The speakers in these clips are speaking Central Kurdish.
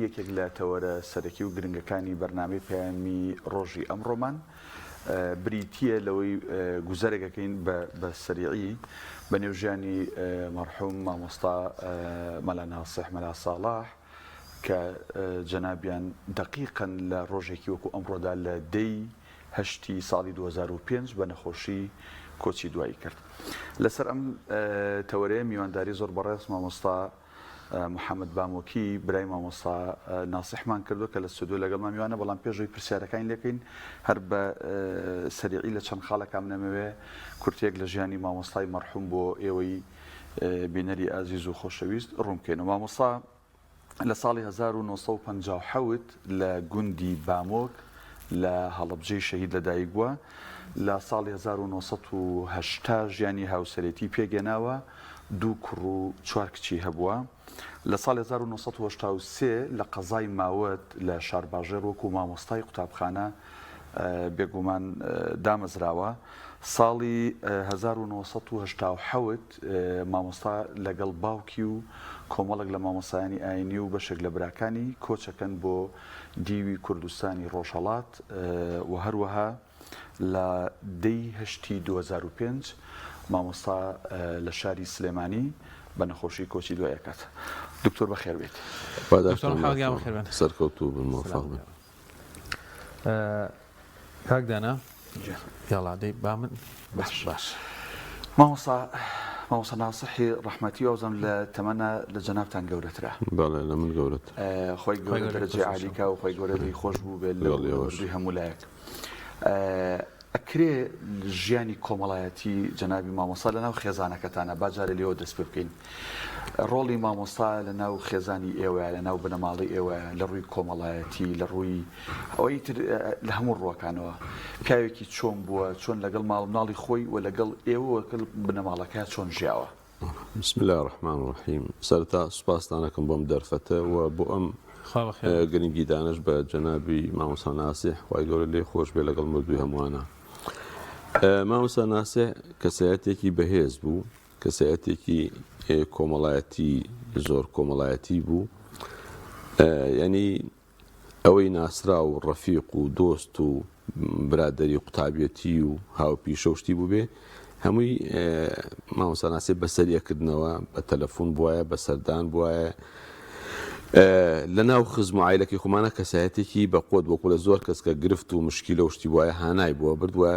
یەکێک لە تەوەرە سەرەکی و گرنگەکانی بەرنامەی پەیامی ڕۆژی ئەمڕۆمان بریتیە لەوەی گوزەرێکەکەین بە سەریعی بە نێوژیانی مەرحوم مامۆستا مەلا ناسیح مەلا ساڵاح کە جەنابیان دەقیقەن لە ڕۆژێکی وەکو ئەمڕۆدا لە دەی هەشتی ساڵی 2005 بە نەخۆشی کۆچی دوایی کرد. لەسەر ئەم تەوەرەیە میوانداری زۆر بەڕێز مامۆستا محەممەد بامۆکی برای مامۆستا ناسیحمان کردو کە لە سودۆ لەگەڵمان میوانە، بەڵام پێشەوەی پرسیارەکانی لەکەین هەر بە سەریعی لە چەند خاڵەکان نەمەوێ کورتێک لە ژیانی مامۆستای مەرحوم بۆ ئێوەی بینەری ئازیز و خۆشەویست ڕوونکەین. مامۆستا لە ساڵی 1950 لە گوندی بامۆک لە هەڵەبجەی شەهید لەدایک بووە. لە ساڵی 1970 ژیانی هاوسەرێتی پێگەناوە، 2 کوڕ و 4 کچی هەبووە. لە ساڵی 1970 لە قەزای ماوەت لە شارباژێر وەکو مامۆستای قوتابخانە بێگومان دامەزراوە. ساڵی 1970 مامۆستا لەگەڵ باوکی و کۆمەڵک لە مامۆستایانی ئاینی و بەشێک لە براکانی کۆچەکەن بۆ دیوی کوردستانی ڕۆژهەڵات و هەروەها لە دەی هەشتی 2005 مامۆستا لە شاری سلێمانی بە نەخۆشی کۆچی دوای کات. دکتۆر بەخێر بێت. سەرکەوتوو بن موفق بن. کاک دانا یاڵادەی بامن باش. مامۆستا ناسیحی ڕەحمەتی وەزم لە تەمەنە لە جەنابتان گەورەترە. بەڵێ لە من گەورەت. خۆی گەورە دەرەجەی عالیکا و خۆی گەورە دەی خۆش بوو بێت لە ڕووی هەموو لایەک. ئەکرێ ژیانی کۆمەڵایەتی جەنابی مامۆستا لە ناو خێزانەکەتانە باجارە لێەوە دەست پێ بکەین. ڕۆڵی مامۆستا لە ناو خێزانی ئێوە، لە ناو بنەماڵی ئێوە، لە ڕووی کۆمەڵایەتی، لە ڕووی ئەوەی تر لە هەموو ڕوەکانەوە پیاوێکی چۆن بووە، چۆن لەگەڵ ماڵی خۆی و لەگەڵ ئێوە بنەماڵەکە چۆن ژیاوە. بسم الله الرحمن الرحیم. سەرەتا سوپاسدانەکەم بۆم دەرفەتە و بۆ ئەم گرنگی دانش بە جەنابی مامۆستا ناسیح خوای گەورە لێی خۆش بێ لەگەڵ مردووی هەمووانە. مامۆستا ناسیح کەسایەتێکی بەهێز بوو، کەسایەتێکی کۆمەڵایەتی زۆر کۆمەڵایەتی بوو. یعنی ئەوەی ناسرا و ڕەفیق و دۆست و برادەری قوتابیەتی و هاوپیشە و شتی بوو بێ هەمووی مامۆستا ناسیح بەسەریەکردنەوە بە تەلەفۆن بووایە، بە سەردان بووایە. لە ناو خزم و عایلەکەی خۆمانە کەسایەتێکی بەقۆت وەکو لە زۆر کەس کە گرفت و مشکیلە و شتی وایە هانای بووە بردووە.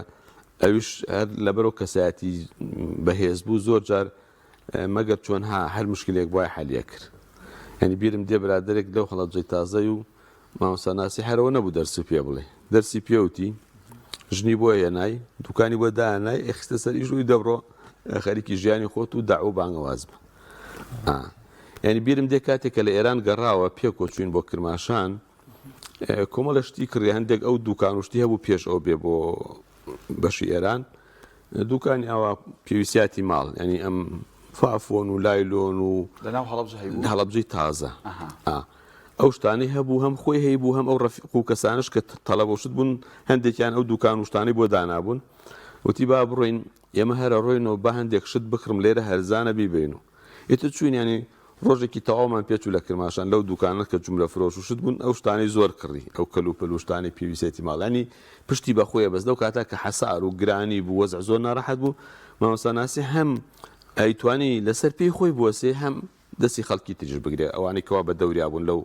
ئەویش هەر لەبەرەوە کەسایەتی بەهێز بوو زۆر جار مەگەر چۆن هەر مشکلێک وایە حەلیە کرد. یعنی بیرم دێ برادێک لەو هەڵەبجەی تازەی و مامۆستا ناسیح هەرەوە نەبوو دەرسی پێ بڵێ، دەرسی پێوتی ژنی بۆ هێنای، دوکانی بۆ داهێنای، ئەخستە سەر ئیش ڕووی دەبڕۆ خەریکی ژیانی خۆت و داع و بانگەواز بە. یعنی بیرم دێ کاتێک کە لە ئێران گەڕاوە پێکۆچوین بۆ کرماشان کۆمەڵە شتی کڕی، هەندێک ئەو دوکان وشتی هەبوو پێش ئەو بێ بۆ بەشی ئێران، دوکانی ئەوە پێویستیاتی ماڵ، ینی ئەم فافۆن و لایلۆن و هەڵەبجەی تازە ئەو شتانەی هەبوو، هەم خۆی هەیبوو هەم ئەو ڕەفیق و کەسانش کە تەڵەبەشت بوون هەندێکیان ئەو دوکان وشتانەی بۆ دانابوون. وتی با بڕۆین ئێمە هەرە ڕۆینەوە با هەندێک شت بکڕم لێرە هەرزانە بیبین و ئێتر چوین. ینی ڕۆژێکی تەواومان پێچوو لە کرماشان لەو دوکانت کە جوملە فرۆش و شت بوون ئەو شتانەی زۆر کڕی، ئەو کەلوپەل و شتانی پێویستێتی ماڵانی پشتی بەخۆیە بەس لەو کاتە کە حەسار و گرانی بوو وەزع زۆر ناڕەحەت بوو. مامۆستا ناسیح هەم ئەیتوانی لەسەر پێی خۆی بوەسێ هەم دەستی خەڵکی تریش بگرێ، ئەوانەی کەوا بە دەوریا بوون لەو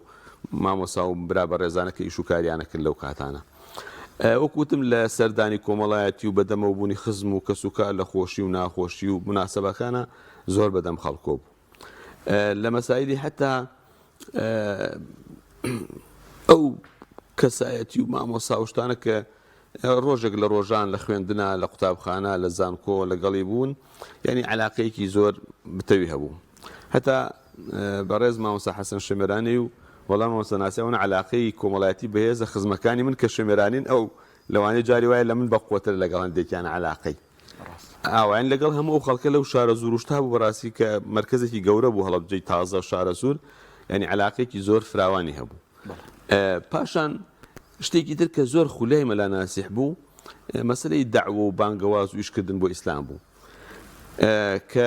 مامۆستا و برا بە ڕێزانەکە ئیش و کاریانە کرد لەو کاتانە. وەکوتم لە سەردانی کۆمەڵایەتی و بەدەمەوەبوونی خزم و کەس و کار لە خۆشی و ناخۆشی و مناسەبەکانە زۆر بەدەم خەڵکۆ بوو. لە مەسایلی حتا ئەو کەسایەتی و مامۆستا وشتانە کە ڕۆژێک لە ڕۆژان لە خوێندنا لە قوتابخانە لە زانکۆ لەگەڵی بوون، یعنی علاقەیەکی زۆر بتەوی هەبوو. هەتا بەڕێز مامۆستا حەسەن شەمێرانی و وەڵام مامۆستا ناسیحەوە علاقەی کۆمەڵایەتی بەهێزە خزمەکانی من کە شەمێرانین ئەو لەوانەیە جاری وایە لە من بەقوتر لەگەڵ هەندێکیان علاقەی ئاوان لەگەڵ هەموو ئەو خەڵکە لەو شارە زوروشتا بوو بەڕاستی کە مرکزێکی گەورە بوو هەڵەبجەی تازە و شارە سوور، ینی علاقەیەکی زۆر فراوانی هەبوو. پاشان شتێکی تر کە زۆر خولای مەلا ناسیح بوو مەسەلەی دەعوە و بانگەواز و ئیشکردن بۆ ئیسلام بوو کە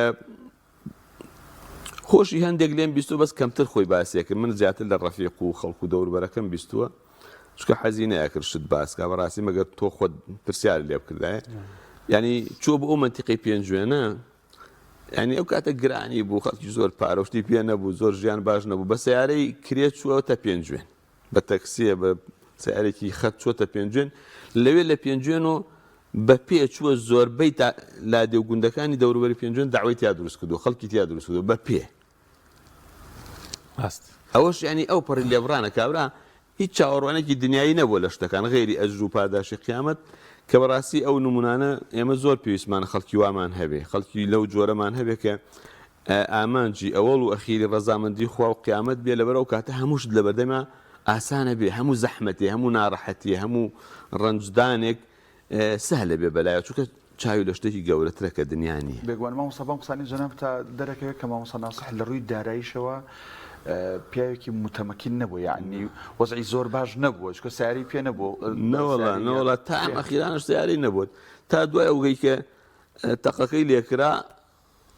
خۆشی هەندێک لێم بیستوە بەس کەمتر خۆی باسیەکە من زیاتر لە ڕەفیق و خەڵک و دەوروبەرەکەم بیستووە چکە حەزی نەیەکرد شت باسکە بەڕاستی مەگەر تۆ خۆت پرسیاری لێ بکردایە ینی چوە بە ئەو منتیقی پێنجوێنە ینی ئەو کاتە گرانی بوو خەڵکی زۆر پارۆشتی پێ نەبوو زۆر ژیان باش نەبوو بە سیارەی کرێت چووەتە پێنجوێن بە تەکسیە بە سیارێکی خەت چووەتە پێنجوێن لەوێ لە پێنجوێن و بە پێ چووە زۆربەی لادێ و گوندەکانی دەوروبەری پێنجوێن داوای تیا دروست کردو خەڵکی تیا دروست کردو بە پێ ئەوەش ینی ئەو پەڕی لێبڕانە کابرا هیچ چاوەڕوانێکی دنیایی نەبووە لە شتەکان غێری ئەجر و پاداشی قیامەت کە بەڕاستی ئەو نمونانە ئێمە زۆر پێویستمان خەڵکی وامان هەبێ خەڵکی لەو جۆرەمان هەبێ کە ئامانجی ئەوەڵ و ئەخیری ڕەزامەندی خوا و قیامەت بێ لەبەرەوە کاتە هەمووشت لە بەردەما ئاسانە بێ هەموو زەحمەتێ هەموو ناڕەحەتیە هەموو ڕەنجدانێک سهلە بێ بەلایە چونکە چاوی لە شتێکی گەورەترە کە دنیا نیە بێگومان مامۆستا بەم قسانی جەناب تا دەرەکەوێت کە مامۆستا ناسح لە ڕووی داراییشەوە پیاوێکی متەمەکین نەبوو یعنی وەزعی زۆر باش نەبووە چکە سیاری پێ نەبوو نەوەڵا تا ئەم ئەخیرانش سیاری نەبووت تا دوای ئەوگەی کە تەقەکەی لێکرا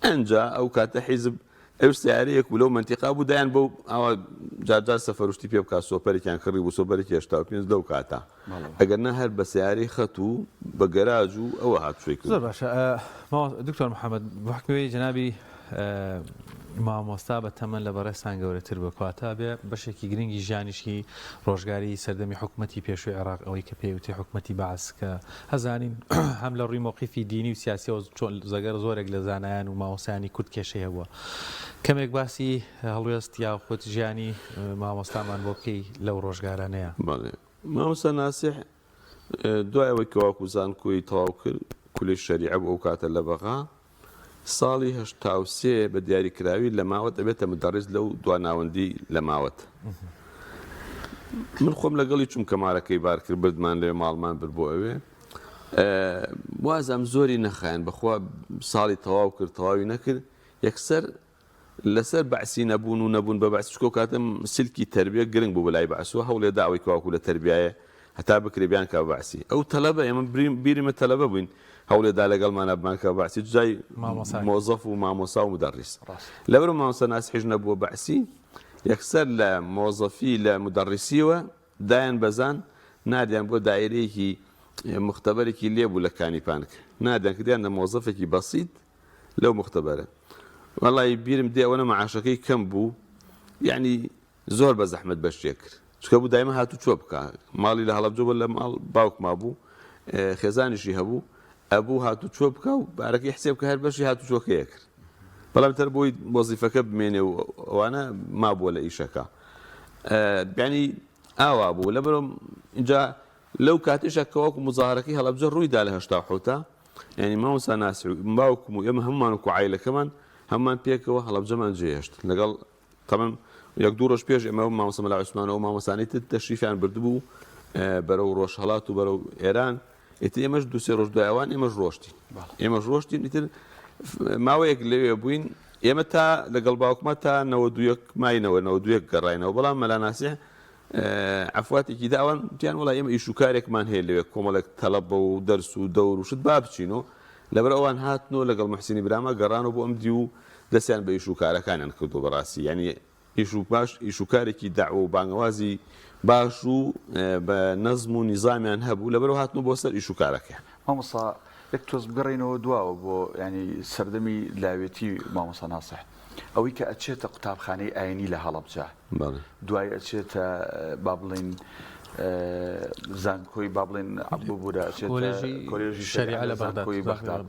ئەنجا ئەو کاتە حیزب ئەو سیارەیەک و لەو منتیقا بوو دایان بەو ئەوە جارجار سەفەرشتی پێ بکات سۆپەرێکیان کڕی بوو سۆپەرێکی 85 لەو کاتە ئەگەر نە هەر بە سیارەی خەت و بە گەراج و ئەوە هاتووی کرد زۆر باشە دکتۆر محەممەد بحکوێی جنابی مامۆستا بە تەمەن لە بەڕێستان گەورەتر بکواتە بێ بەشێکی گرنگی ژیانیشی ڕۆژگاری سەردەمی حکوومەتی پێشووی عێراق ئەوەی کە پێوتی حکوومەتی باس کە هەزانین هەم لە ڕووی مووقیفی دینی و سیاسیەوە زەگەر زۆرێک لە زانایان و مامۆستایانی کورد کێشەی هەبووە کەمێک باسی هەڵوێست یا خۆت ژیانی مامۆستامان بۆ بکەی لەو ڕۆژگارانەیە مامۆستا ناسیح دوای ئەوەی کەواکو زانکۆی تەواو کرد کولی شەریعە بۆ ئەو کاتە لە بەغا ساڵی 1970 بە دیاریکراوی لە ماوەت دەبێتە مدەڕیز لەو دواناوەندی لە ماوەت من خۆم لەگەڵی چوم کەمارەکەی بار کرد بردمان لێ ماڵمان برد بۆ ئەوێ وازم زۆری نەخایەن بەخوا ساڵی تەواو کرد تەواوی نەکرد یەکسەر لەسەر بەعسی نەبوون و نەبوون بە بەعسی چکۆ کاتم سلکی تەربیە گرنگ بوو بەلای بەعسوە هەوڵێ داوای کەواکو لە تەربیایە هەتا بکرێ بیان کە بەعسی ئەو تەلەبە ئێمە بیرمە تەلەبە بووین هەوڵێدا لەگەڵمانە بمان کە بەعسی جای مۆزەف و مامۆسا و مدەڕیس لەبەر مامۆستا ناسیحیش نەبووە بەعسی یەکسەر لە مۆزەفی لە مدەڕیسیەوە دایان بەزان نادیان بۆ دایرەیەکی مختبەرێکی لێبوو لە کانیپانک نادیان کردیان لە مۆزەفێکی بەسیط لەو مختبەرە وەڵی بیرم دێ ئەوەنە مەعاشەکەی کەم بوو یعنی زۆر بە زەحمەت بەشێ کرد چکە بوو دایمە هاتوو چۆ بکە ماڵی لە هەڵەبجە لە ماڵ باوکما بوو خێزانیشی هەبوو ئەبوو هاتوو چۆ بکە و بارەکەی حسێب کە هەر بەشی هاتوو چۆکەیە کرد بەڵام تەر بۆی وەزیفەکە بمێنێ و ئەوانە مابووە لە ئیشەکە ینی ئاوا بوو لەبەرەوە اینجا لەو کاتێشە کەواکو مزاهرەکەی هەڵەبجە ڕوویدا لە 1970 ینی مامۆستا ناسی باوکم و ئێمە هەمومان و عایلەکەمان هەممان پێکەوە هەڵەبجەمان جێهێشت لەگەڵ تەمەن یەک دوو ڕۆژ پێش ئێمە مامۆستا مەلا عوسمانەوە مامۆستانی تەشریفیان بردبوو بەرەو ڕۆژهەڵات و بەرەو ئێران ئیتر ئێمەش دو سێ ڕۆژ دوایەوان ئێمەش ڕۆشتین ئیتر ماوەیەک لەوێ بووین ئێمە تا لەگەڵ باوکمە تا 92 ماینەوە 92 گەڕاینەوە بەڵام مەلا ناسیح عفواتێکی داوان تیان وڵای ئێمە ئیش و کارێکمان هەیە لەوێ کۆمەڵێک تەلەب و دەرس و دەور و شت با بچینەوە لەبەر ئەوان هاتنەوە لەگەڵ محسینی برامە گەڕانەوە بۆ ئەم دی و دەستیان بە ئیش و کارەکانیان کردو بەڕاستی ینی ئیش و کارێکی داعوە و بانگەوازی باش و بە نەزم و نیزامیان هەبوو لەبەرەوە هاتنەوە بۆ سەر ئیش و کارەکە مامۆستا یەک تۆز بگەڕێنەوە دواوە بۆ ینی سەردەمی لاوێتی مامۆستا ناسیح ئەوەی کە ئەچێتە قوتابخانەی ئاینی لە هەڵەبجە دوای ئەچێتە با بڵێن زانکۆی با بڵێن عەبدوبورە کۆلێژی شەریعە لە بەغداد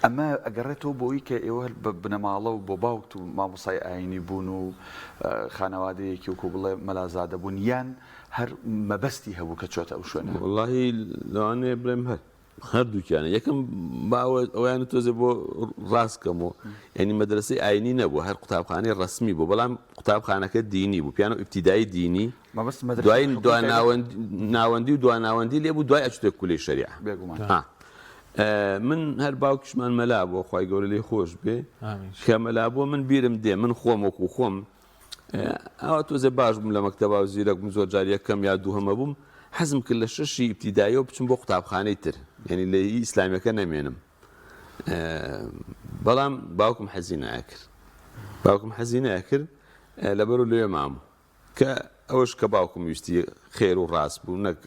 ئەمە ئەگەڕێتەوە بۆی کە ئێوە بنەماڵە و بۆ باوکت و مامۆسای ئاینی بوون و خانەوادەیەکی وکو بڵێ مەلازادە بوون یان هەر مەبەستی هەبوو کە چۆتە ئەو شوێنە وەڵاهی لەوانەیە بڵێم هەردووکیانە یەکەم باوە ئەویان تۆزێ بۆ ڕاستکەمەوە ینی مەدرسەی ئاینی نەبوو هەر قوتابخانەی ڕسمی بوو بەڵام قوتابخانەکە دینی بوو پیانە ئیبتیدایی دینی دوای ناوەندی و دواناوەندی لێبوو دوای ئەچێتە کولەی شەریعە من هەر باوکیشمان مەلا بۆ خوای گەورە لێی خۆش بێ کە مەلا بۆ من بیرم دێ من خۆم وەکو خۆم ئەوە تۆزێ باش بووم لە مەکتەبا و زیرەک بووم زۆر جار یەکەم یا دووهەمە بووم حەزم کرد لە شەشی ئیبتیداییەوە بچم بۆ قوتابخانەی تر یعنی لە ئیسلامیەکە نەمێنم بەڵام باوکم حەزی ناکرد باوکم حەزی ناکرد لەبەر لێ مامۆ کە ئەوەش کە باوکم ویستی خێر و ڕاست بوو نەک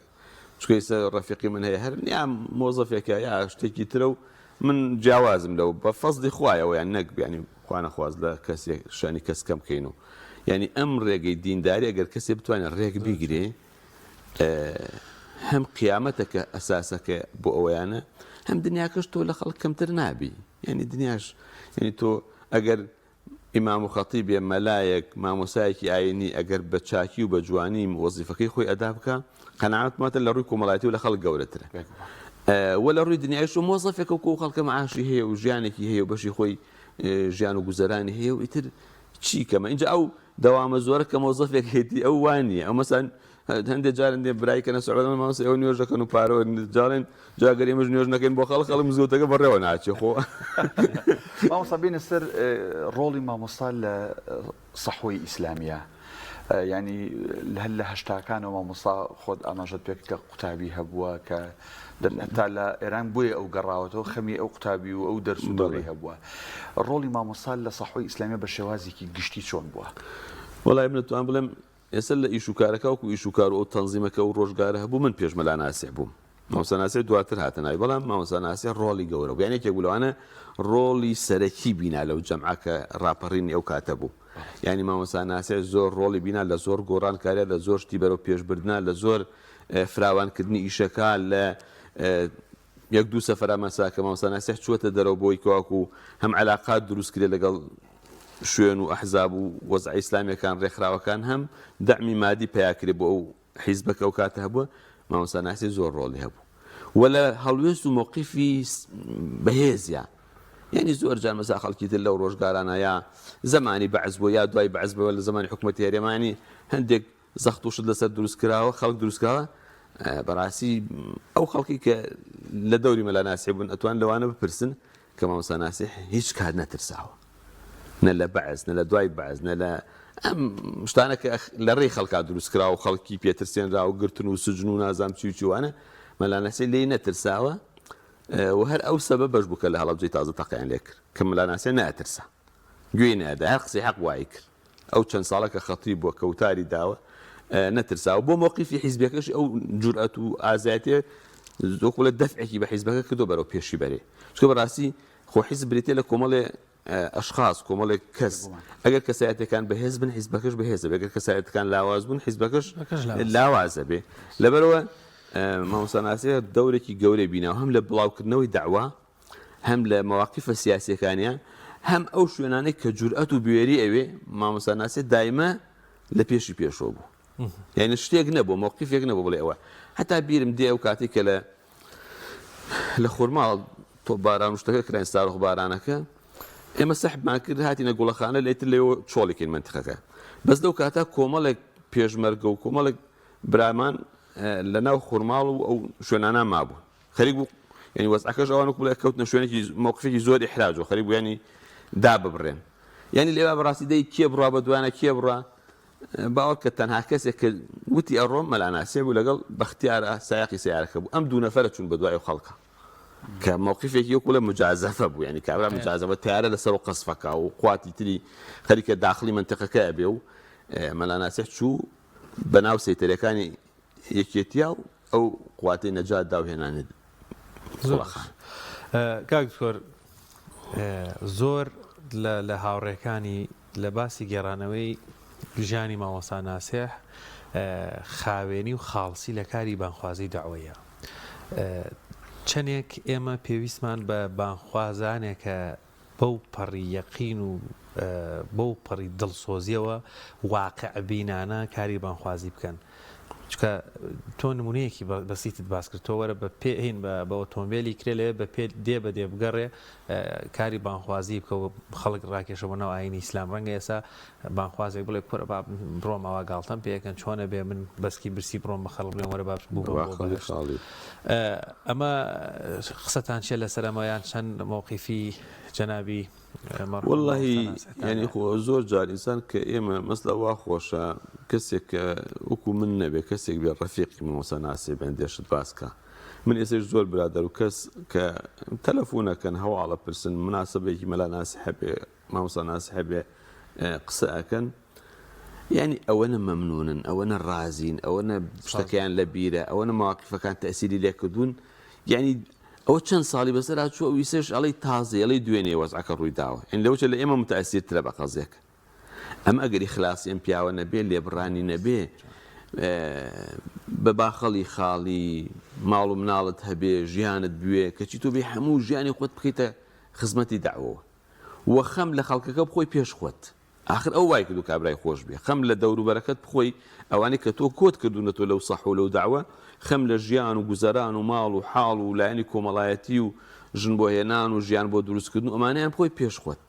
چکە ئێستا ڕەفیقی من هەیە هەر نیام مۆزەفێکە یا شتێکی ترە و من جیاوازم لەو بە فەزلی خوایەوە یان نەک ینی خوا نەخواست لە کەسێک شانی کەس کەم بکەین و یعنی ئەم ڕێگەی دینداری ئەگەر کەسێ بتوانێت ڕێک بیگرێ هەم قیامەتەکە ئەساسەکە بۆ ئەوەیانە هەم دنیاکەش تۆ لە خەڵک کەمتر نابی یعنی دنیاش یعنی تۆ ئەگەر ئیمام و خەتیب بێ مەلایەک مامۆسایەکی ئاینی ئەگەر بە چاکی و بە جوانی وەزیفەکەی خۆی ئەدا بکە قەناعەتماتە لە ڕووی کۆمەڵایەتی و لە خەڵک گەورەترە وە لە ڕووی دنیایش و مۆزەفێکە و خەڵکە مەعاشی هەیە و ژیانێکی هەیە و بەشی خۆی ژیان و گوزەرانی هەیە و ئیتر چی کەمە اینجا ئەو دەوامە زۆرە کە مۆزەفێک هێتی ئەو وانیە ئەو مەسەن هەندێک جارن دێ برایکەنە سوعودەمە مامۆستا ئەو نوێژ دەکەن و پارەوە جاڵێن جاگەر ئێمەش نوێژ نەکەین بۆ خەڵک مزگەوتەکە بەڕێوە ناچێ خۆ مامۆستا بینە سەر ڕۆڵی مامۆستا لە سەحوەی ئیسلامیە ینی هەل لە هەشتاکانەوە مامۆستا خۆت ئاماژەت پێ کە قوتابی هەبووە کە تا لە ئێران بۆیە ئەو گەڕاوەتەوە خەمی ئەو قوتابی و ئەو دەرس و دەڕی هەبووە ڕۆڵی مامۆستا لە سەحوەی ئیسلامیە بە شێوازێکی گشتی چۆن بووە؟ وەڵای من دەتوانم بڵێم ئێستا لە ئیشوکارەکە وەکو ئیشوکار و ئەو تەنزیمەکە و ڕۆژگارە هەبوو من پێش مەلا ناسێ بووم مامۆستا ناسێ دواتر هاتنای بەڵام مامۆستا ناسێ ڕۆڵی گەورە بوو یعنی یەکێک لەوانە ڕۆڵی سەرەکی بینا لەو جەمعەکە ڕاپەڕینی ئەو کاتە بوو یعنی مامۆستا ناسێ زۆر ڕۆڵی بینا لە زۆر گۆڕان کارە لە زۆر شتی بەرەو پێشبردنا لە زۆر فراوانکردنی ئیشەکە لە یەک دوو سەفەرە مەساکە مامۆستا ناسێ چووەتە دەرەوە بۆی کەواکو هەم عەلاقات دروست کرێ لەگەڵ شوێن و ئەحزاب و وەزعی ئیسلامیەکان ڕێکخراوەکان هەم دەعمی مادی پیاکرێ بۆ ئەو حیزبەکە ئەو کاتە هەبووە مامۆستا ناسی زۆر ڕۆڵی هەبوو وە لە هەڵوێست و مووقیفی بەهێزیە یعنی زۆر جار مەسا خەڵکی تر لەو ڕۆژگارانە یا زمانی بەعز بووە یا دوای بەعز بووە لە زمانی حکومەتی هەرێمانی هەندێک زەخت و شت لەسەر دروستکراوە خەڵک دروستکراوە بەڕاستی ئەو خەڵکی کە لە دەوری مەلا ناسی بوون ئەتوان لەوانە بپرسن کە مامۆستا ناسی هیچ کات نەترساوە نە لە بەعز نە لە دوای بەعز نە لە ئەم شتانەکە لە ڕێی خەڵکا دروستکرا و خەڵکی پێترسێنرا و گرتن و سجن و نازام چیوانە مەلا ناسی لێی نەترساوە و هەر ئەو سەبە بەش بوو کە لە هەڵەبجەی تازە تەقیان لێ کرد کە مەلا ناسی ناترسا گوێی نەدا هەر قسەی حەق وای کرد ئەو چەند ساڵەکە خەتیب بووە کەوتاری داوە نەترساوە بۆ مووقیفی حیزبەکەش ئەو جورئەت و ئازایەتیە وەکو لە دەفعێکی بە حیزبەکە کردو بەرەو پێشی بەرێ چکە بەڕاستی خۆ حیزب بریتێ لە کۆمەڵێ ئەشخاص کۆمەڵێک کەس ئەگەر کەسایەتەکان بەهێز بن حیزبەکەش بەهێزە بێ ئەگەر کەسایەتەکان لاواز بوون حیزبەکەش لاوازە بێ لەبەرەوە مامۆستا ناسی دەورێکی گەورەی بیناوە هەم لە بڵاوکردنەوەی داعوا هەم لە مەواقیفە سیاسیەکانیان هەم ئەو شوێنانەی کە جورئەت و بوێری ئەوێ مامۆستا ناسی دایمە لە پێشی پێشەوە بوو یعنی شتێک نەبوو مووقیفێک نەبوو بڵێ ئەوە حتا بیرم دێ ئەو کاتی کە لە خورماڵ تۆ باران شتەکە کراین ساڕۆخ بارانەکە ئێمە سەحبمان کرد هاتینە گوڵەخانە لێتر لێەوە چۆڵێکین منتیقەکە بەس لەو کاتە کۆمەڵێک پێشمەرگە و کۆمەڵێک برامان لە ناو خورماڵ و ئەو شوێنانە مابوو خەریک بوو ینی وەزعەکەش ئەوانە بڵێ کەوتنە شوێنێکی مووقفێکی زۆر ئیحراج و خەریک بوو ینی دا ببڕێن ینی لێوە بەڕاستی دەی کێ بڕوا بە دوانە کێ بڕوا باوە کە تەنها کەسێک کە وتی ئەڕۆم مەلا ناسێ بوو لەگەڵ بەختیارە سایقی سیارەکە بوو ئەم دوو نەفەرە چوون بە دوای خەڵکە کە مووقیفێکی وەکو لە مجازەفە بوو ینی کابرا مجازەفە تیارە لەسەر و قەسفەکە و قواتی تری خەریکە داخلی منتیقەکە ئەبێ و مەلا ناسێ چوو بەناو سەیتەرەکانی یەکێتیا و ئەو قواتەی نەجات داوهێنانێت کاک دکتۆر زۆر لە هاوڕێکانی لە باسی گێڕانەوەی ژیانی مامۆستا ناسێح خاوێنی و خاڵسی لە کاری بانخوازی داوایە چەندێک ئێمە پێویستمان بە بانخوازانێکە بەو پەڕی یەقین و بەو پەڕی دڵسۆزیەوە واقع بینانە کاری بانخوازی بکەن چکە تۆ نمونەیەکی بەسیتت باس کرد تۆ وەرە بە پێهین بە ئۆتۆمبیلی کرێ لێ بە پێ دێ بە دێ بگەڕێ کاری بانخوازی بکەوە خەڵک ڕاکێشەوە ناو ئاینی ئیسلام ڕەنگە ئێستا بانخوازێک بڵێ کورە بڕۆم ئەوە گاڵتەم پێەکەن چۆنە بێ من بەسکی برسی بڕۆم بە خەڵک بڵێم وەرە باش بوو ئەمە قسەتان چێ لەسەر ئەمەیان چەند مووقیفی جەنابی واللهی ینی خۆ زۆر جار ئینسان کە ئێمە مەسلە وا خۆشە کەسێک کە وەکو من نەبێ کەسێک بێ ڕەفیقی مامۆستا ناسی بەندێشت باسکە من ئێسش زۆر برادەر و کەس کە تەلەفۆنەکەن هەواڵە پرسن مناسبێکی مەلا ناسی هەبێ مامۆستا ناسی هەبێ قسە ئەکەن یعنی ئەوەنە مەمنونن ئەوەنە ڕازین ئەوەنە شتەکەیان لە بیرە ئەوەنە مواقفەکان تەسیری لێکردوون یعنی ئەوە چەند ساڵی بەسەر چووە ویسش ئەڵی تازە ئەڵی دوێنێ وەزعەکە ڕووی داوە ئین لەوچە لە ئێمە متەئەسیرترە بە قەزێک ئەم ئەگەری خلاصی ئەم پیاوە نەبێ لێبڕانی نەبێ بە باخەڵی خاڵی ماڵ و مناڵت هەبێ ژیانت بوێ کەچی تۆ بێ هەموو ژیانی خۆت بکەیتە خزمەتی داوەوە وە خەم لە خەڵکەکە بخۆی پێش خۆت آخر ئەو وای کردو کابرای خۆش بێ خەم لە دەوروبەرەکەت بخۆی ئەوانەی کە تۆ کۆت کردوونەتۆ لەو سەح و لەو داوە خەم لە ژیان و گوزەران و ماڵ و حاڵ و لایەنی کۆمەڵایەتی و ژن بۆ هێنان و ژیان بۆ دروستکردن ئەمانیان بخۆی پێش خۆت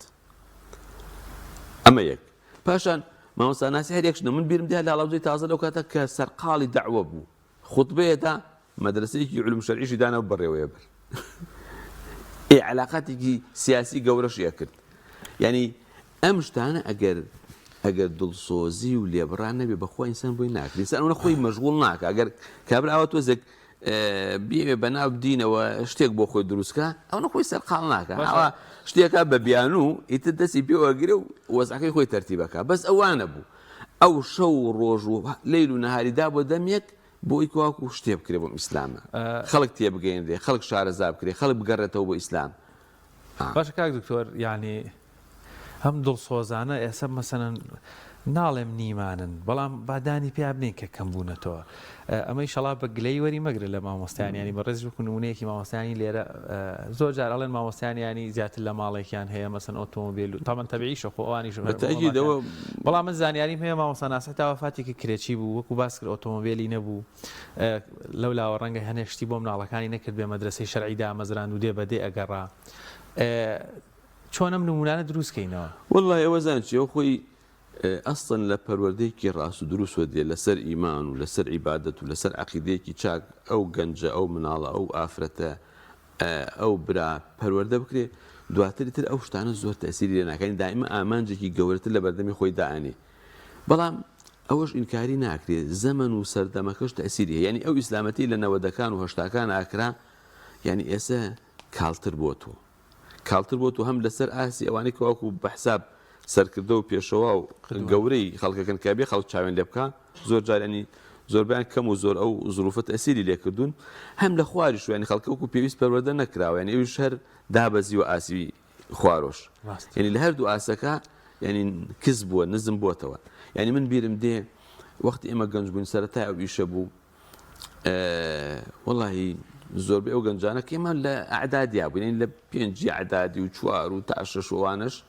ئەمە یەک پاشان مامۆستا ناسی هەر یەکشنە من بیرم دێ لە ئاڵاوزەی تازە لەو کاتە کە سەرقاڵی دەعوە بوو خوتبەیەدا مەدرسەیەکی علوم شەرعیشی دانەوە بەڕێوەیە بەر علاقاتێکی سیاسی گەورەشیە کرد یعنی ئەم شتانە ئەگەر دڵسۆزی و لێبڕان نەبێ بەخوا ئینسان بۆی ناکرێت ئینسان ئەوە خۆی مەشغوڵ ناکە ئەگەر کابراوە تۆزێک بێ بەناو بدینەوە شتێک بۆ خۆی دروستکە ئەوە خۆی سەرقاڵ ناکە ئەوە شتێکە بە بیان و ئیتر دەستی پێوەگرێ و وەزعەکەی خۆی تەرتیبەکە بەس ئەوانە بوو ئەو شەو و ڕۆژ و لەیل و نەهاریدا بۆ دەمێک بۆی کواکو شتێ بکرێ بۆ ئیسلامە خەڵک تێبگەیەنرێ خەڵک شارەزا بکرێ خەڵک بگەڕێتەوە بۆ ئیسلام باشە کاک دکتۆر یعنی هەم دڵسۆزانە ئێستا مەسەنن ناڵێم نیمانن بەڵام بادانی پیا بنین کە کەم بوونەتەوە ئەمەی شەڵا بە گلەی وەری مەگرە لە مامۆستایانی بەڕێز نمونەیەکی مامۆستانی لێرە زۆر جار ئەڵێن مامۆستایانی زیاتر لە ماڵێکیان هەیە مەسەن ئۆتۆمۆبیل و تامان تەبیعیشە خۆ ئەوانیش بەڵام من زانیاریم هەیە مامۆستا ناسە تاوەفاتێکی کرێکی بوو وەکو باس کرد ئۆتۆمۆبیلی نەبوو لەولاوە ڕەنگە هەنێ شتی بۆ مناڵەکانی نەکرد بێ مەدرسەی شەرعی دامەزران و دێ بەدێ ئەگەڕا چۆنم نمونانە دروستکەینەوە والله ئەوە زانچی ئەو خۆی ئەستن لە پەروەردەیەکی ڕاست و دروست دێ لەسەر ئیمان و لەسەر عیبادەت و لەسەر عەقیدەیەکی چاک ئەو گەنجە ئەو مناڵە ئەو ئافرەتە ئەو برا پەروەردە بکرێ دواتر تر ئەو شتانە زۆر تەسیری لێ ناکەین دائیمە ئامانجێکی گەورەتر لە بەردەمی خۆی دائانێ بەڵام ئەوەش ئینکاری ناکرێت زەمن و سەردەمەکەش تەسیری هەیە یعنی ئەو ئیسلامەتی لە 90ەکان و 80ەکان ئاکرا یعنی ئێستا کاڵتر بۆ تۆ کاڵتر بۆ تۆ هەم لەسەر ئاسی ئەوانەی کەواکو بەحساب سەرکردە و پێشەوە و گەورەی خەڵکەکەن کە بێ خەڵک چاوێن لێ بکە زۆر جارانی زۆربیان کەم و زۆر ئەو زروفەت ئەسیری لێکردوون هەم لە خواری شوێنی خەڵکەوەکو پێویست پەروەردە نەکراوە یعنی ئەویش هەر دابەزی و ئاسی خوارۆش یعنی لە هەردوو ئاسەکە یعنی کز بووە نزم بووەتەوە یعنی من بیرم دێ وەختی ئێمە گەنج بووین سەرەتای ئەو ئیشە بوو وەڵاهی زۆربەی ئەو گەنجانە کە ئێمە لە ئەعدادیا بووین لە 5 ئەعدادی و 4 و تا 6 وانش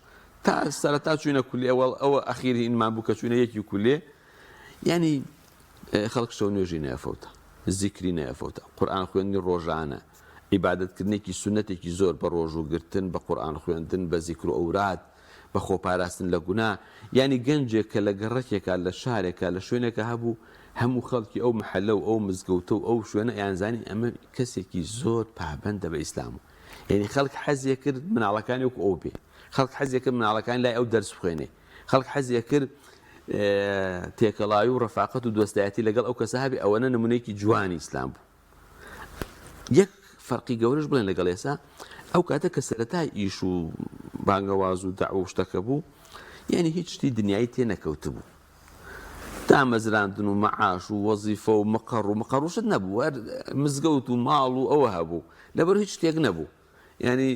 تا سەرەتا چوینە کولێ ئەوە ئەخیری ئینمان بوو کە چوینە یەکی کولێ یعنی خەڵک شەو نوێژی نایەفەوتە زیکری نایەفەوتە قورئان خوێندنی ڕۆژانە عیبادەتکردنێکی سونەتێکی زۆر بە ڕۆژ و گرتن بە قورئان خوێندن بە زیکر و ئەوراد بە خۆپاراستن لە گونا یعنی گەنجێک کە لە گەڕەکێکا لە شارێکا لە شوێنێکە هەبوو هەموو خەڵکی ئەو محەلە و ئەو مزگەوتە و ئەو شوێنە یانزانی ئەمە کەسێکی زۆر پابەندە بە ئیسلام یعنی خەڵک حەزیە کرد مناڵەکانی وەکو ئەو بێ خەڵک حەزیە کرد مناڵەکانی لای ئەو دەرس بخوێنێ خەڵک حەزیە کرد تێکەڵاوی و ڕەفاقەت و دۆستایەتی لەگەڵ ئەو کەسە هەبێ ئەوەنە نمونەیەکی جوانی ئیسلام بوو یەک فەرقی گەورەش بڵێن لەگەڵ ئێستا ئەو کاتە کە سەرەتای ئیش و بانگەواز و دەعوە و شتەکە بوو یعنی هیچ شتی دنیای تێ نەکەوت بوو دامەزراندن و مەعاش و وەزیفە و مەقەڕوشت نەبوو مزگەوت و ماڵ و ئەوە هەبوو لەبەر هیچ شتێک نەبوو ینی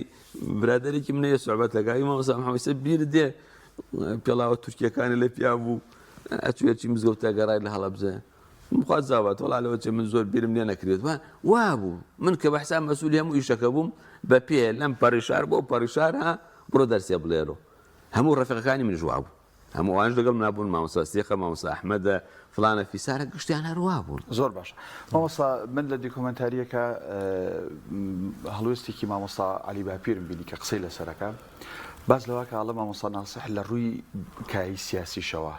برادێکی منەیە سوعبەت لەگای مامۆستا محەممەد بیر دێ پێڵاوە تورکیەکانی لە پیا بوو ئەچێکی مزگەوتە گەڕای لە هەڵەبجە مخوات زاوات وەڵا لەوە من زۆر بیرم لێ نەکرێت وا بوو من کە بەحساب مەسئولی هەموو ئیشەکە بووم بە پێ لەم پەریشار بۆ پەریشار ها بڕۆ دەرسێ بڵێرۆ هەموو ڕەفیقەکانی من جواب بوو هەمووانش لەگەڵ نابوون مامۆستا سێخە مامۆستا ئەحمەدە فڵانە فیسارە گشتیان هەروە بوون زۆر باش مامۆستا من لە دیکۆمنتاریەکە هەڵوێستێکی مامۆستا عەلی باپیرم بینی کە قسەی لەسەرەکە باز لەوە کە ئەڵە مامۆستا ناسح لە ڕووی کایی سیاسیشەوە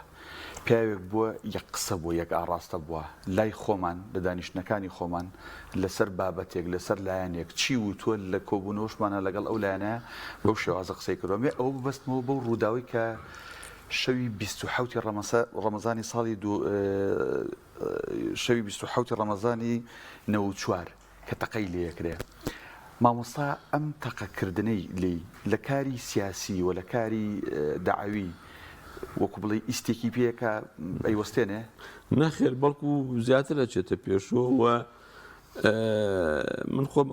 پیاوێک بووە یەک قسە بووە یەک ئاڕاستە بووە لای خۆمان لە دانیشتنەکانی خۆمان لەسەر بابەتێک لەسەر لایەنێک چی و تۆ لە کۆبوونەوەشمانە لەگەڵ ئەو لایەنە بەو شێوازە قسەی کردومێ ئەوە ببەستمەوە بەو ڕووداوی کە شەوی 27 ڕەمەزانی ساڵی شەوی 27 ڕەمەزانی 94 کە تەقەی لێکرێ مامۆستا ئەم تەقەکردنەی لێ لە کاری سیاسی و لە کاری داعوی وەکو بڵێ ئیسێکی پێەکە ئەیوەستێنێ نەخێر بەڵکو زیاتر ئەچێتە پێشەوە و من خۆم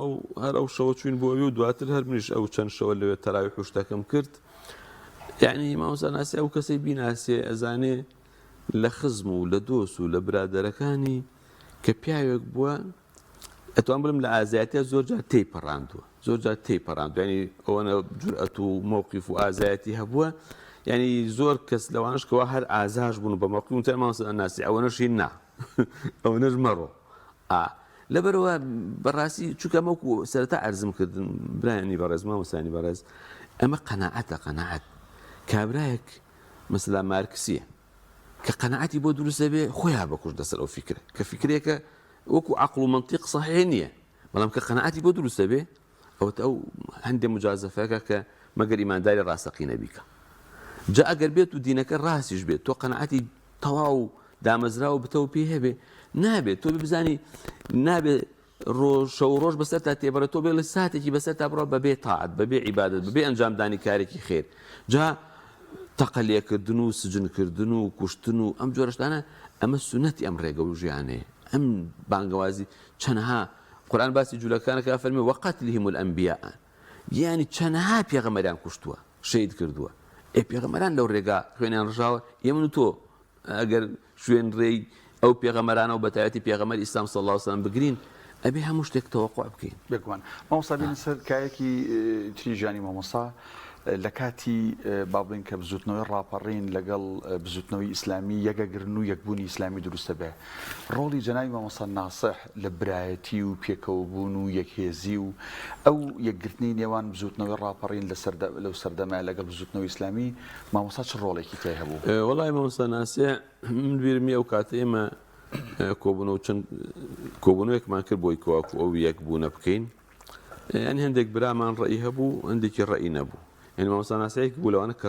هەر ئەو شەوە چوین بۆەوی و دواتر هەر منیش ئەو چەند شەوە لەوێ تەراوی حوشتەکەم کرد یعنی مامۆستا ناسی ئەو کەسەی بیناسێ ئەزانێ لە خزم و لە دۆست و لە برادەرەکانی کە پیاوێک بووە ئەتوان بڵم لە ئازایەتە زۆرجار تێیپەڕاندووە زۆرجار تێیپەڕاندووە ینی ئەوەنە جورئەت و مووقیف و ئازایەتی هەبووە ینی زۆر کەس لەوانش کەوا هەر ئازاش بوون بە مووقیف و مامۆستا ناسی ئەوەنەشی نا ئەوەنەش مەڕۆ لەبەرەوە بەڕاستی چووکە مەوکو سەرەتا عەرزم کردن برایانی بەڕێز مامۆستانی بەڕێز ئەمە قەناعەتە قەناعەت کابرایەک مەسەلا مارکسیە کە قەناعەتی بۆ دروستە بێ خۆیان بەکوش دەسەر ئەو فیکرە کە فیکرێکە وەکو عەقڵ و منطیق صحیح نییە بەڵام کە قەناعەتی بۆ دروستە بێ ئەوەتە ئەو هەندێک مجازەفەکە کە مەگەر ئیمانداری ڕاستەقینە بیکە جا ئەگەر بێت و دینەکە ڕاستیش بێت تۆ قەناعەتی تەواو دامەزراوە بتەوە پێ هەبێ نابێت تۆ بزانی نابێت شەو ڕۆژ بەسەر تا تێبەرە تۆ بێ لە ساتێکی بەسەر تا بڕۆ بەبێ تاعەت بەبێ عیبادەت بەبێ ئەنجامدانی کارێکی خێر جا تەقەلێکردن و سجنکردن و کوشتن و ئەم جۆرەشتانە ئەمە سونەتی ئەم ڕێگە و ژیانەیە ئەم بانگەوازی چەندها قورئان باسی جوولەکانەکە فەرمێ وەقەتلهم الئەنبیاء یعنی چەندها پێغەمبەریان کوشتووە شەهید کردووە پێغەمبەران لەو ڕێگا خوێنیان ڕژاوە ئێمە و تۆ ئەگەر شوێن ڕێی ئەو پێغەمبەرانە و بەتایبەتی پێغەمبەری ئیسلام صلی الله علیه و سلم بگرین ئەبێ هەموو شتێک تەوەقوع بکەین بگوان مامۆستا بین سەر کایەکی تری ژیانی مامۆستا لە کاتی با بڵین کە بزوتنەوەی ڕاپەڕین لەگەڵ بزوتنەوەی ئیسلامی یەکەگرن و یەکبوونی ئیسلامی دروستە بێ ڕۆڵی جەنابی مامۆستا ناسح لە برایەتی و پێکەوەبوون و یەکهێزی و ئەو یەکگرتنی نێوان بزوتنەوەی ڕاپەڕین لەو سەردەمە لەگەڵ بزوتنەوەی ئیسلامی مامۆستا چ ڕۆڵێکی تێ هەبوو وەڵای مامۆستا ناسێ من بیرمی ئەو کاتە ئێمە کۆبوونەوە چەند کۆبوونەوەیەکمان کرد بۆی کەواکو ئەو یەکبوونە بکەین یعنی هەندێک برامان ڕەئی هەبوو هەندێکی ڕەئی نەبوو يعني مامۆستا ناسەیەک بوو لەوانە کە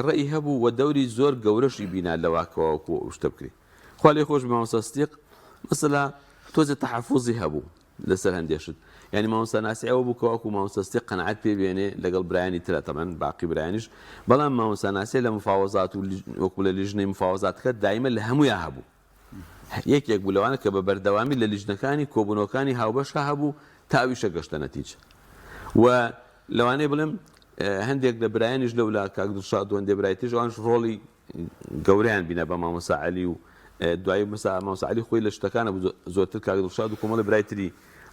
ڕەئی هەبوو و دەوری زۆر گەورەشی بینا لەواکەوەکو ئەو شتە بکرێت خوا لێ خۆش بە مامۆستا ستیق مەسەلا تۆزێ تەحەفوزی هەبوو لەسەر هەندێشت یعنی مامۆستا ناسی ئەوە بوو کەواکو مامۆستا ستیق قەنەعەت پێ بێنێ لەگەڵ برایانی ترە تەمەن باقی برایانیش بەڵام مامۆستا ناسی لە مفاوەزات و وەکو لە لیژنەی مفاوەزاتەکە دایمە لە هەموویان هەبوو یەکێک بوو لەوانە کە بە بەردەوامی لە لیژنەکانی کۆبوونەوەکانی هاوبەشە هەبوو تا ئەویشە گەشتە نەتیجە و لەوانەیە بڵێم هەندێک لە برایانیش لەولا کاک دڵشاد و هەندێک برایەتیش ئەوانش ڕۆڵی گەورەیان بینە بە مامۆستا عەلی و دوایی مامۆستا عەلی خۆی لە شتەکانە زۆرتر کاک دڵشاد و کۆمەڵی برایتری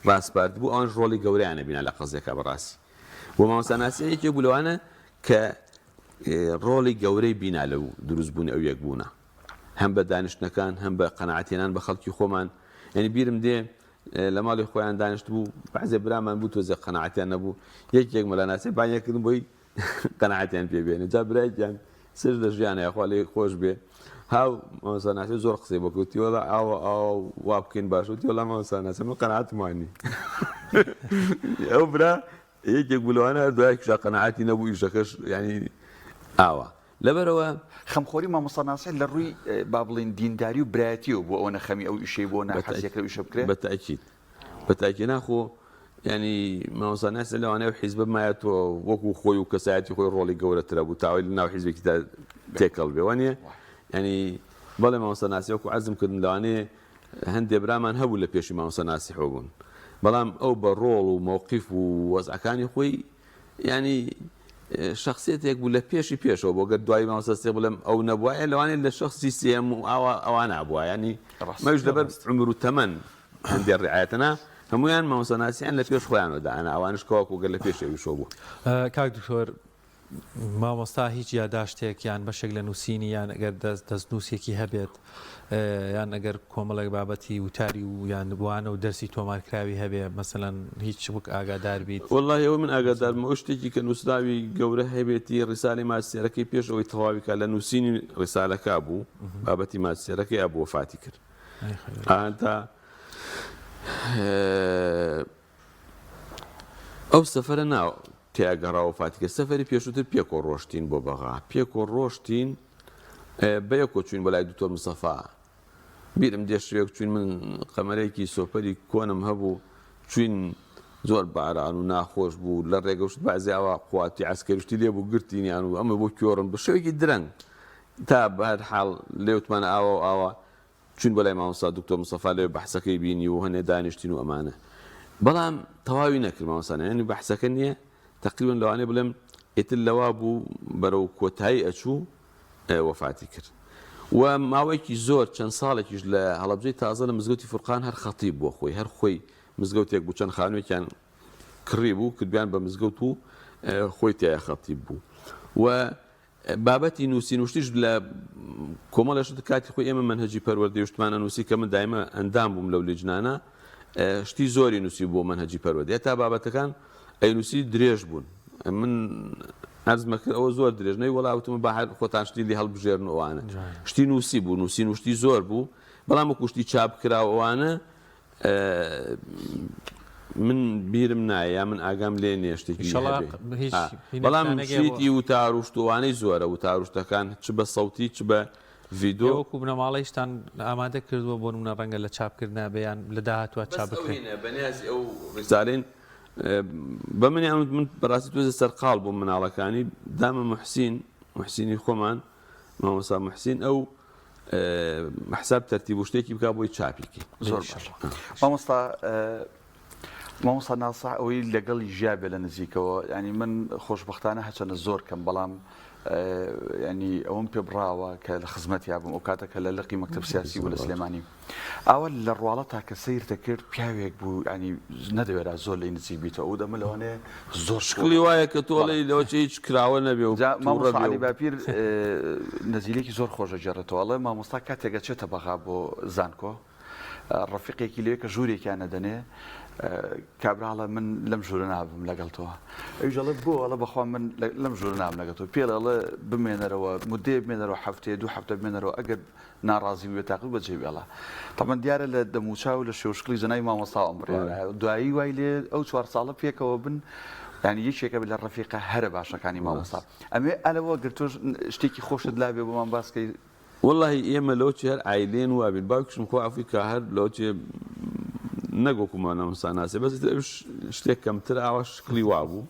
ڕاستپارت بوو ئەوانش ڕۆڵی گەورەیانە بینە لە قەزێکە بەڕاستی و مامۆستا ناسی یەکێک بوو لەوانە کە ڕۆڵی گەورەی بینا لەو دروستبوونی ئەو یەکبوونە هەم بە دانیشتنەکان هەم بە قەنەعەتهێنان بە خەڵکی خۆمان یعنی بیرم دێ لە ماڵی خۆیان دانیشت بوو بەعزێ برامان بوو تۆزێ قەنەعەتیان نەبوو یەکێک مەلا ناسی بانیەکردن بۆی قەنەعەتیان پێ بێنێ جا برایەکیان سەر لە ژیانە خوا لێ خۆش بێ هاو مامۆستا ناسی زۆر قسەی بۆ کەوتی وەڵا ئاوە وا بکەین باش وتی وەڵا مامۆستا ناسی من قەنەعەتمان نی ئەو برا یەکێک بوو لەوانە هەر دوای کشا قەنەعەتی نەبوو ئیشەکەش ینی ئاوە لەبەرەوە خەمخۆری مامۆستا ناسی لە ڕووی با بڵین دینداری و برایەتیەوە بۆ ئەوە نەخەمی ئەو ئیشەی بۆ ناحەزیەکە ئیشە بکرێت بەتاکید ناخۆ ینی مامۆستا ناسی لەوانەیە حیزب بمایەتەوە وەکو خۆی و کەسایەتی خۆی ڕۆڵی گەورەترە بوو تاوای لە ناو حیزبێکی تا تێکەڵ بێ وانە ینی بەڵێ مامۆستا ناسی وەکو عەزم کردن لەوانەیە هەندێک برامان هەبوو لە پێشی مامۆستا ناسی بوون بەڵام ئەو بە ڕۆڵ و مووقیف و وەزعەکانی خۆی ینی شخصیتێک بوو لە پێشەوە بۆ گەر دوای مامۆستا ستیق بڵێم ئەو نەبووایە لەوانەیە لە شەخصی سێم و ئەوان نابووە ینی مەویش لەبەر عومر و تەمەن هەندێک ڕعایەتەنە هەمویان مامۆستا ناسییان لە پێش خۆیانەوە ئەنا ئەوانش کەواکو گەر لە پێشەویشەوە بوو کاک دکتۆر مامۆستا هیچ یاداشتێک یان بەشێک لە نووسینی یان ئەگەر دەستنووسێکی هەبێت یان ئەگەر کۆمەڵێک بابەتی وتاری و یان بوانە و دەرسی تۆمارکراوی هەبێ مەسەلەن هیچ وەک ئاگادار بیت وەڵڵاهی ئەوە من ئاگادارمە ئەو شتێکی کە نووسراوی گەورە هەبێتی ڕیساڵی ماسیێرەکەی پێش ئەوەی تەواویکە لە نووسینی ڕیسالەکە بوو بابەتی ماسیێرەکەی ئەبوو وەفاتی کرد تا ئەو سەفەرە ناو تیاگەڕاوە فاتیکە سەفەری پێشووتر پێکۆ ڕۆشتین بۆ بەغا پێکۆ ڕۆشتین بەیەکۆ چوین بە لای دکتۆر مستەفا بیرم دێ شوێک چوین من قەمەرێکی سۆپەری کۆنم هەبوو چوین زۆر باران و ناخۆش بوو لە ڕێگەشت بازیاوە قواتی عسکەریشتی لێ بوو گرتینیان و ئەمە بۆ کۆڕن بە شێوەیەکی درەنگ تا بەهەر حاڵ لێوتمانە ئاوە چون بەلای مامۆستا دکتۆر مستەفا لێ بەحسەکەی بینی و هەنێ دانیشتین و ئەمانە بەڵام تەواوی نەکرد مامۆستانە ینی بەحسەکە نییە تقریبا لەوانەیە بڵێم ئێتر لەوا بوو بەرەو کۆتایی ئەچوو وەفاتی کرد و ماوەیەکی زۆر چەند ساڵێکیش لە هەڵەبجەی تازە لە مزگەوتی فورقان هەر خەتیب بۆ خۆی هەر خۆی مزگەوتێک بوو چەند خانوێکیان کڕی بوو کردیان بە مزگەوت و خۆی تایە خەتیب بوو و بابەتی نووسی نوشتیش لە کۆمەڵێشت کاتی خۆی ئێمە منهەجی پەروەردەیشتمانە نووسی کە من دایمە ئەندام بووم لەو لیجنانە شتی زۆری نووسی بۆ منهەجی پەروەردە تا بابەتەکان ئەینووسی درێژ بوون من عەرزمە کرد ئەوە زۆر درێژنەی وەڵاوتمە بە خۆتان شتی لی هەڵبژێرن ئەوانە شتی نووسی بوو نووسی زۆر بوو بەڵام وەکو شتی چاپ کراوەوانە من بیرم نایە یا من ئاگام لێ نییە شتێکی بەڵام شتی وتاڕوشتوانەی زۆرە وتاڕوشتەکان چ بە سەوتی چ بە ڤیدۆ وەکو بنەماڵیشتان ئامادە کردووە بۆ نمونە ڕەنگە لە چاپکردنا بەیان لە داهاتوە چاپ بکرێن بەنیازی ئەو ڕیسالەین بە من بەڕاستی توێزە سەرقاڵ بۆ مناڵەکانی دامە محسینی خۆمان مامۆستا محسین ئەو حساب تەرتیب و شتێکی بکا بۆی چاپیکی زۆر مامۆستا ناسح ئەوەی لەگەڵی ژیابێ لە نزیکەوە ینی من خۆشبەختانە هەچەنە زۆر کەم بەڵام ینی ئەوم پێ بڕاوە کە لە خزمەتی یابم ئەو کاتەکە لە لقی مەکتەب سیاسی بوو لە سلێمانی ئەوە لە ڕواڵە تاکە سیر دەکرد پیاوێک بوو ینی نەدەوێرا زۆر لەی نزیک بیتەوە ئەو دەمە لەوانەیە زۆر شکڵی وایە کە تۆڵی لەوە هیچ کراوە نەبێ و مامۆستا عەلی باپیر نەزیرێکی زۆر خۆشە جێڕێتەوە مامۆستا کاتێکە چێتە بەغا بۆ زانکۆ ڕەفیقێکی لێ کە ژوورێکیان نەدەنێ کابراڵە من لەم ژوورە نابم لەگەڵتەوە ئەوژەڵە بۆ ئەڵە بەخوا من لەم ژوورە نام لەگەڵتەوە پێڵەڵە بمێنەرەوە مدێ بمێنەرەوە هەفتەیە دوو هەفتە بمێنەرەوە ئەگەر ناڕازی وێ تاقی بەجێ بێڵە تەمەەن دیارە لە دەموچاو و لە شێوشکلی جەنای مامۆستا ئەمڕێ دوایی وای لێ ئەو 4 ساڵە پێکەوە بن ینی یەکێکە لە ڕەفیقە هەرە باشەکانی مامۆستا ئەمێ ئەلەوە گرتۆ شتێکی خۆشت لابێ بۆمان باسکەی والله ئێمە لەوچی هەر ئایلێن وابین باوکشم خۆ ئەفریقا هەر لەوچێ نەگۆکومانە مامۆستاناسی بەس شتێک کەمتر ئاوا شکلی وابوو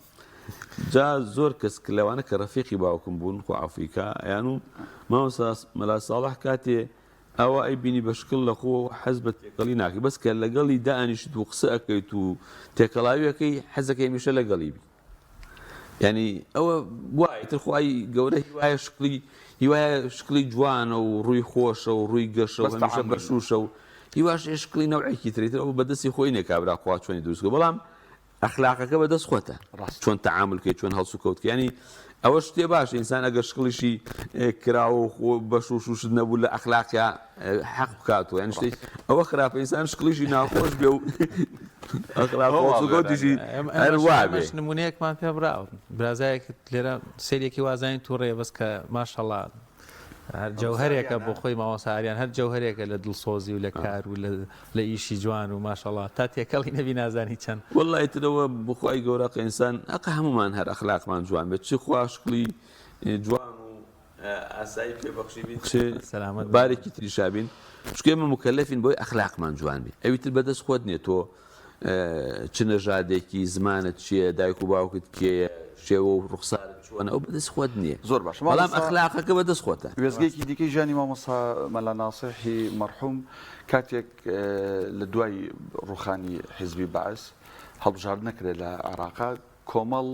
جا زۆر کەس لەوانە کە ڕەفیقی باوکم بوون خۆ ئەفریقا یان و مامۆستا مەلا ساڵح کاتێ ئەوە ئەی بینی بە شکل لە خۆ حەز بە تێکەڵی ناکەی بەس کە لەگەڵی دائانیشت و قسە ئەەکەیت و تێکەڵاویەکەی حەزەکەی هەمیشە لەگەڵی بی ینی ئەوە وایە تر خوای گەورە هیوایە هیوایە شکلی جوانە و ڕووی خۆشە و ڕووی گەشە و هەمیشە بەشوشە و هیواش شکلی نەوعێکی تریتر ئەو بەدەستی خۆی نێ کابرا خوا چۆنی دروستکە بەڵام ئەخلاقەکە بەدەست خۆتە چۆن تەعاملکەی چۆن هەڵسوکەوت ینی ئەوە شتێ باش ئینسان ئەگەر شکڵیشی کراوە و بەش و شوشت نەبوو لە ئەخلاقیا حەق بکاتەوە یان شتێک ئەوە خراپە ئینسان شکڵیشی ناخۆش بێ و ئەخلاقیشی هەر وابێ نمونەیەکمان پێ براوە برازایەک لێرە سێرێکی وازانی تووڕێ بەس کە ماشەڵڵا هەر جەوهرێکە بۆ خۆی ماوەساریان هەر جەوهرێکە لە دڵسۆزی و لە کار و لە ئیشی جوان و ماشەڵڵا تا تێکەڵی نەبی نازانی چەند وەڵڵای ترەوە بخوای گەورە ئینسان ئەقە هەمومان هەر ئەخلاقمان جوان بێت چی خواشکلی جوان و ئاسایی پێبەخشی بین سەلامەت بارێکی تریشابین چکە ئێمە مکەلەفین بۆی ئەخلاقمان جوان بێ ئەوی تر بەدەست خۆت نییە تۆ چ نەژادێکی زمانت چییە دایک و باوکت کێیە شێوە و ڕوخسارت چۆنە ئەو بەدەست خۆت نییە زۆر باش بەڵام ئەخلاقەکە بەدەست خۆتە وێزگەیەکی دیکەی ژانی مامۆستا مەلا ناسیحی مەرحوم کاتێک لە دوای ڕوخانی حیزبی بەعس هەڵبژار نەکرێت لە عێراقا کۆمەڵ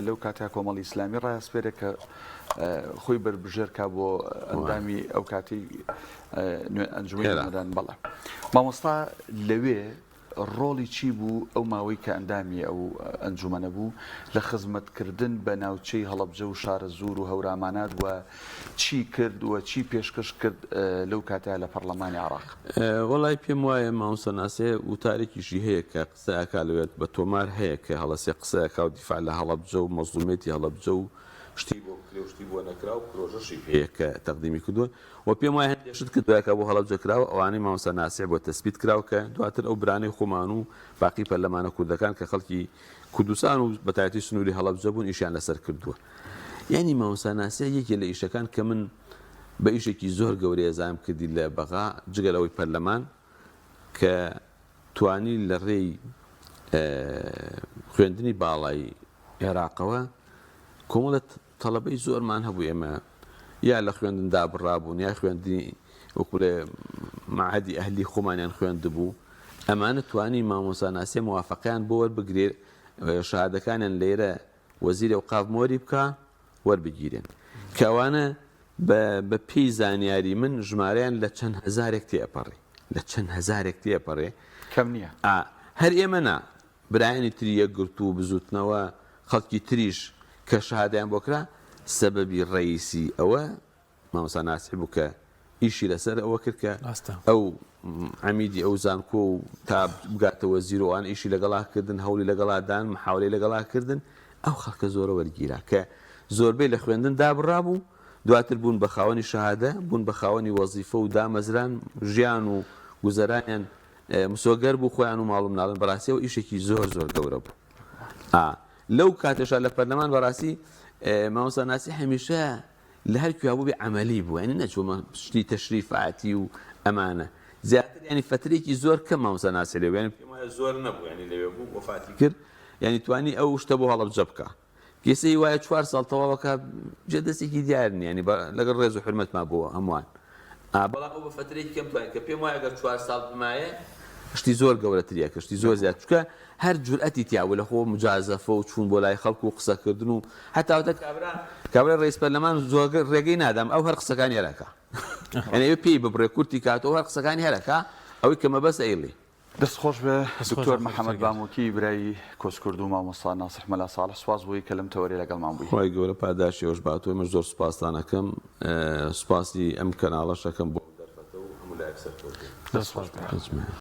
لەو کاتیا کۆمەڵی ئیسلامی ڕاهەسپێرێک کە خۆی بربژێر کا بۆ ئەندامی ئەو کاتی ئەنجومی نەدان بەڵێ مامۆستا لەوێ ڕۆڵی چی بوو ئەو ماوەی کە ئەندامی ئەو ئەنجومەنە بوو لە خزمەتکردن بە ناوچەی هەڵەبجە و شارە زوور و هەورامانات وە چی کرد وە چی پێشکەش کرد لەو کاتە لە پەرلەمانی عێراق وەڵای پێم وایە مامۆستا ناسێ وتارێکیشی هەیە کە قسەکە لەوێت بە تۆمار هەیە کە هەڵەسێ قسەکە و دیفاع لە هەڵەبجە و مەزلومێتی هەڵەبجە و شتی بۆ کرێ و شتی بۆ نەکرا و پرۆژەشی هەیە کە تەقدیمی کردووە و پێم وایە هەندێشت کردووەکە بۆ هەڵەبجە کراوە ئەوانەی مامۆستا ناسێ بۆ تەسبیت کراوە کە دواتر ئەو برانەی خۆمان و باقی پەرلەمانە کوردەکان کە خەڵکی کوردستان و بەتایبەتی سنووری هەڵەبجە بوون ئیشیان لەسەر کردووە یعنی مامۆستا ناسێ یەکێ لە ئیشەکان کە من بە ئیشێکی زۆر گەورەی ئەزام کردی لە بەغا جگەلەوەی پەرلەمان کە توانی لە ڕێی خوێندنی باڵای عێراقەوە کۆمەڵێت تەڵەبەی زۆرمان هەبوو ئێمە یا لە خوێندندا بڕابوون یا خوێندنی وەکوڵێ معهدی ئەهلی خۆمانیان خوێندبوو ئەمانە توانی مامۆساناسی موافقیان بۆ وەربگرێت شەهادەکانیان لێرە وەزیرە و قاومۆری بکە وەربگیرێن کەوانە بە پێی زانیاری من ژمارەیان لە چەند هەزارێک تێپەڕێ لە چەند هەزارێک تێپەڕێ کەم نییە هەر ئێمە نا برایانی تری یەکگرت و بزوتنەوە خەڵکی تریش کە شەهادەیان بۆکرا سەبەبی ڕئیسی ئەوە مامۆستا ناسی بوو کە ئیشی لەسەر ئەوە کرد کە ئەو عەمیدی ئەو زانکۆ و تا بگاتەوە زیرۆوان ئیشی لەگەڵاکردن هەوڵی لەگەڵادان محاولەی لەگەڵاکردن ئەو خەڵکە زۆرە وەرگیرا کە زۆربەی لە خوێندن دابڕابوو دواتر بوون بە خاوەنی شەهادە بوون بە خاوەنی وەزیفە و دامەزران ژیان و گوزەرانیان مسۆگەر بوو خۆیان و ماڵ و مناڵن بەڕاستیەوە ئیشێکی زۆر زۆر گەورە بوو لەو کاتێشا لە پەرلەمان بەڕاستی مامۆستا ناسی هەمیشە لە هەر کوێ بوو بێ عەمەلی بوو ینی نەچوومە شتی تەشریفاتی و ئەمانە زیاتر ینی فترێکی زۆر کەم مامۆستا ناسی لێ ینی پێم وایە زۆر نەبوو ینی لەوێ بوو وەفاتی کرد ینی توانی ئەو شتە بۆ هەڵەبجە بکە کێسەی وایە 4 ساڵ تەواوەکە جێ دەستێکی دیار نیە ینی لەگەڵ ڕێز و حرمەتمان بووە هەمووان بەڵام ئەو بە فترێکی کەم توانین کە پێم وایە گەر 4 ساڵ بمایە شتی زۆر گەورەتریە کە شتی زۆر زیاد چکە هەر جورئەتی تیاوە لە خۆ مجازەفە و چوون بۆ لای خەڵک و قسەکردن و هەتاوتە کابرا ڕێز پەرلەمان زۆر ڕێگەی نادام ئەو هەر قسەکانی هەرەکە ئەنێ پێی ببڕێ کورتی کاتەوە هەر قسەکانی هەرەکە ئەوەی کە مەبەست ئەیڵێ دەستخۆش بە دکتۆر محەممەد باموکی برای کۆسکرد و مامۆستا ناسیح مەلا ساڵح سواز بووی کە لەم تەوەری لەگەڵمان بووی خۆی گەورە پاداشیەوەش باتوە مەش زۆر سوپاسدانەکەم سوپاسی ئەم کەناڵەشەکەم بۆ دەرفەتە و هەموو لای ئەکسەر دەستخۆش